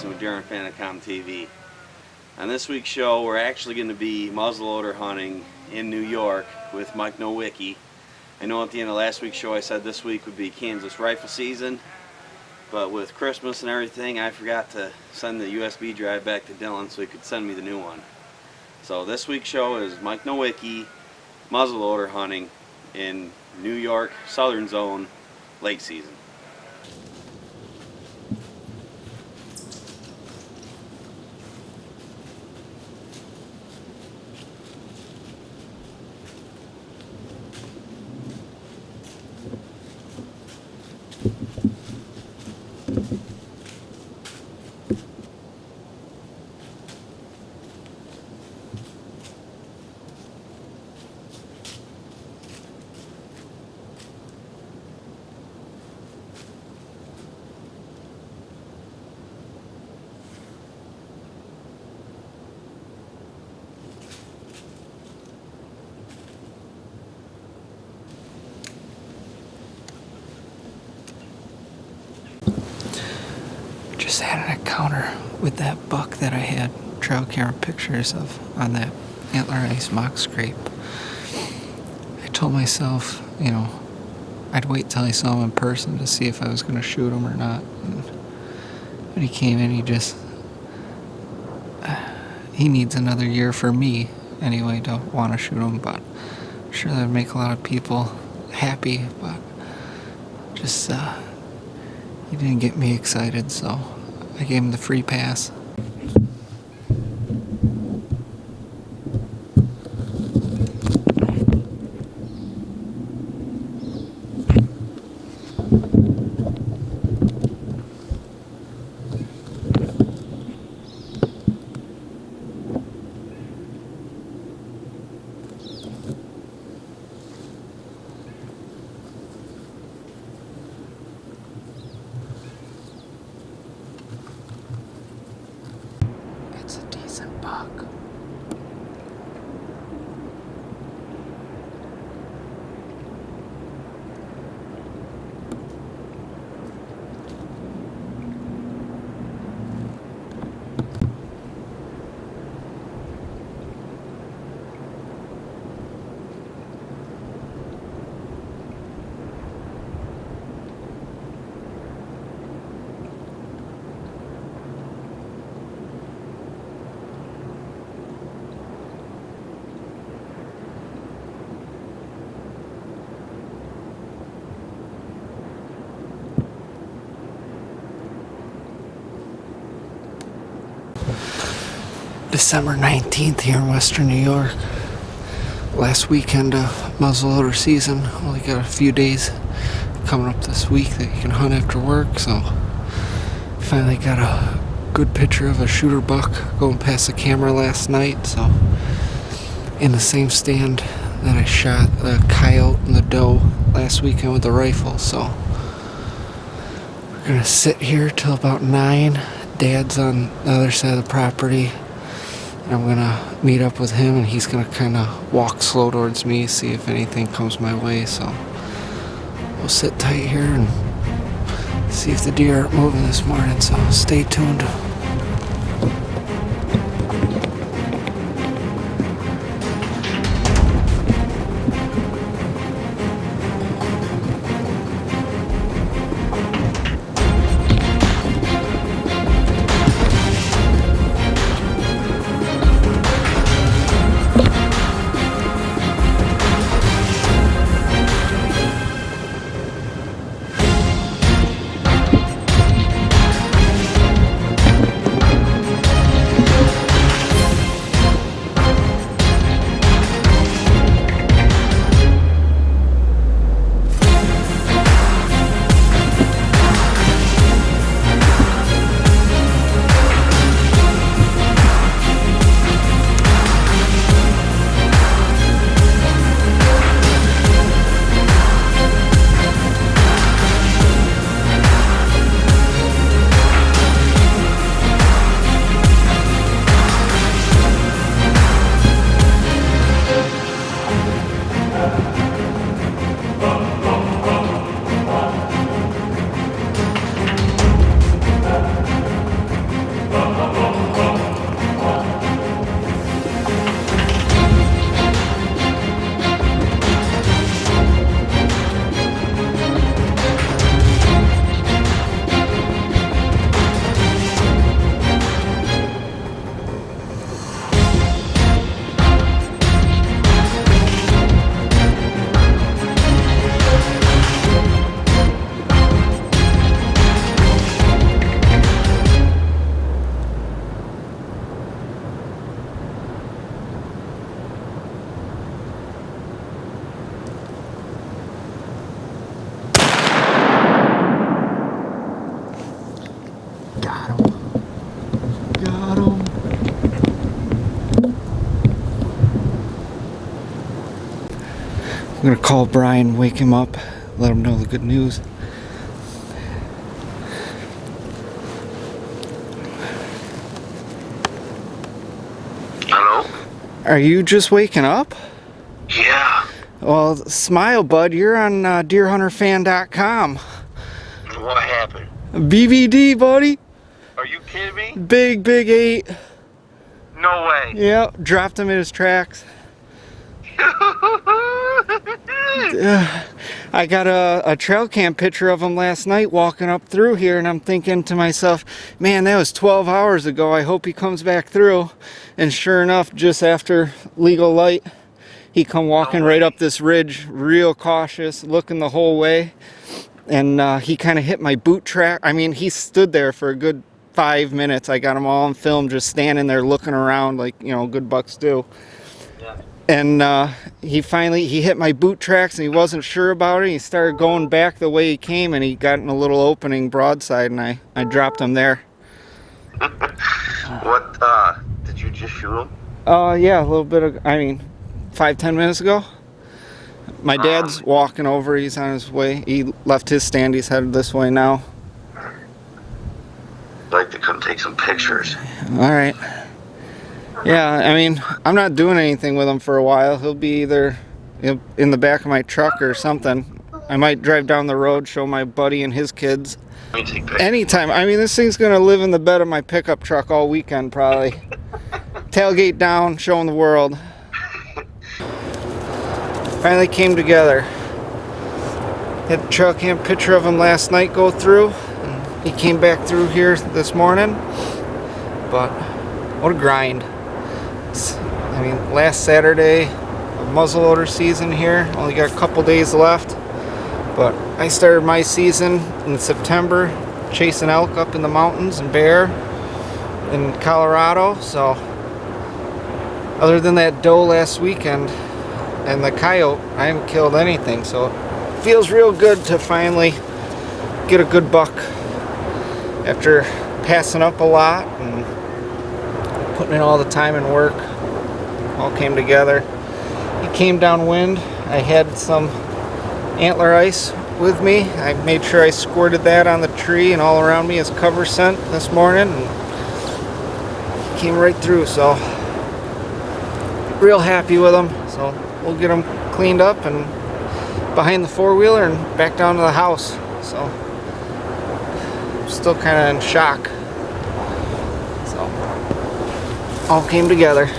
With DeerHunterFan TV. On this week's show, we're actually going to be muzzleloader hunting in New York with Mike Nowicki. I know at the end of last week's show I said this week would be Kansas rifle season, but with Christmas and everything I forgot to send the USB drive back to Dylan so he could send me the new one. So this week's show is Mike Nowicki muzzleloader hunting in New York Southern Zone late season. Just had an encounter with that buck that I had trail camera pictures of on that antler ice mock scrape. I told myself, you know, I'd wait till I saw him in person to see if I was going to shoot him or not. And when he came in, he needs another year for me anyway to want to shoot him, but I'm sure that would make a lot of people happy, but just he didn't get me excited, so I gave him the free pass. It's a decent buck. December 19th here in Western New York. Last weekend of muzzleloader season. Only got a few days coming up this week that you can hunt after work, so finally got a good picture of a shooter buck going past the camera last night. So in the same stand that I shot the coyote and the doe last weekend with the rifle. So we're gonna sit here till about 9. Dad's on the other side of the property. I'm gonna meet up with him and he's gonna kind of walk slow towards me, see if anything comes my way. So we'll sit tight here and see if the deer aren't moving this morning, so stay tuned. I'm gonna call Brian, wake him up, let him know the good news. Hello? Are you just waking up? Yeah. Well, smile, bud. You're on DeerHunterFan.com. What happened? BBD, buddy. Are you kidding me? Big 8. No way. Yep, dropped him in his tracks. I got a trail cam picture of him last night walking up through here, and I'm thinking to myself, man, that was 12 hours ago. I hope he comes back through. And sure enough, just after legal light, he come walking right up this ridge, real cautious, looking the whole way. And he kind of hit my boot track. I mean, he stood there for a good 5 minutes. I got him all on film, just standing there looking around like, you know, good bucks do. Yeah. And he hit my boot tracks, and he wasn't sure about it. He started going back the way he came, and he got in a little opening broadside, and I dropped him there. What, did you just shoot him? Yeah, a little bit of, 5-10 minutes ago. My dad's walking over. He's on his way. He left his stand. He's headed this way now. I'd like to come take some pictures. All right. Yeah, I mean, I'm not doing anything with him for a while. He'll be either in the back of my truck or something. I might drive down the road, show my buddy and his kids. Let me take pictures. Anytime. I mean, this thing's going to live in the bed of my pickup truck all weekend, probably. Tailgate down, showing the world. Finally came together. Had a trail cam picture of him last night go through. And he came back through here this morning. But what a grind. I mean, last Saturday of muzzleloader season here. Only got a couple days left. But I started my season in September chasing elk up in the mountains and bear in Colorado. So other than that doe last weekend and the coyote, I haven't killed anything. So it feels real good to finally get a good buck after passing up a lot and putting in all the time and work. All came together. It came downwind. I had some antler ice with me. I made sure I squirted that on the tree and all around me as cover scent this morning, and came right through. So real happy with them. So we'll get them cleaned up and behind the four-wheeler and back down to the house. So I'm still kind of in shock. So all came together.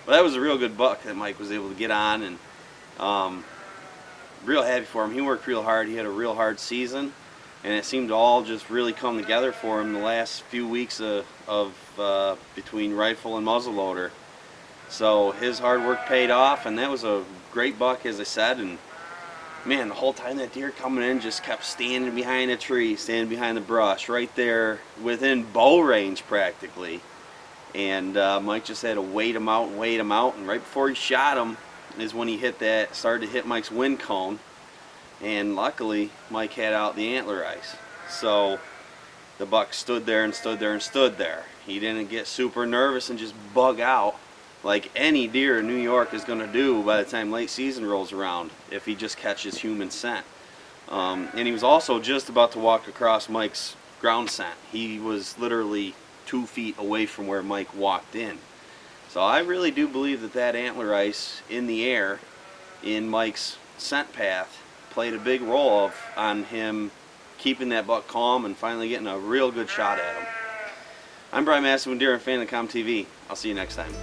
Well, that was a real good buck that Mike was able to get on, and real happy for him. He worked real hard. He had a real hard season, and it seemed to all just really come together for him the last few weeks of between rifle and muzzleloader. So his hard work paid off, and that was a great buck, as I said. And man, the whole time that deer coming in just kept standing behind a tree, standing behind the brush, right there within bow range practically. And Mike just had to wait him out, and right before he shot him is when he started to hit Mike's wind cone, and luckily Mike had out the antler ice. So the buck stood there and stood there and stood there. He didn't get super nervous and just bug out like any deer in New York is going to do by the time late season rolls around if he just catches human scent. And he was also just about to walk across Mike's ground scent. He was literally 2 feet away from where Mike walked in. So I really do believe that that antler ice in the air in Mike's scent path played a big role on him keeping that buck calm and finally getting a real good shot at him. I'm Brian Masson with DeerHunterFan.com TV. I'll see you next time.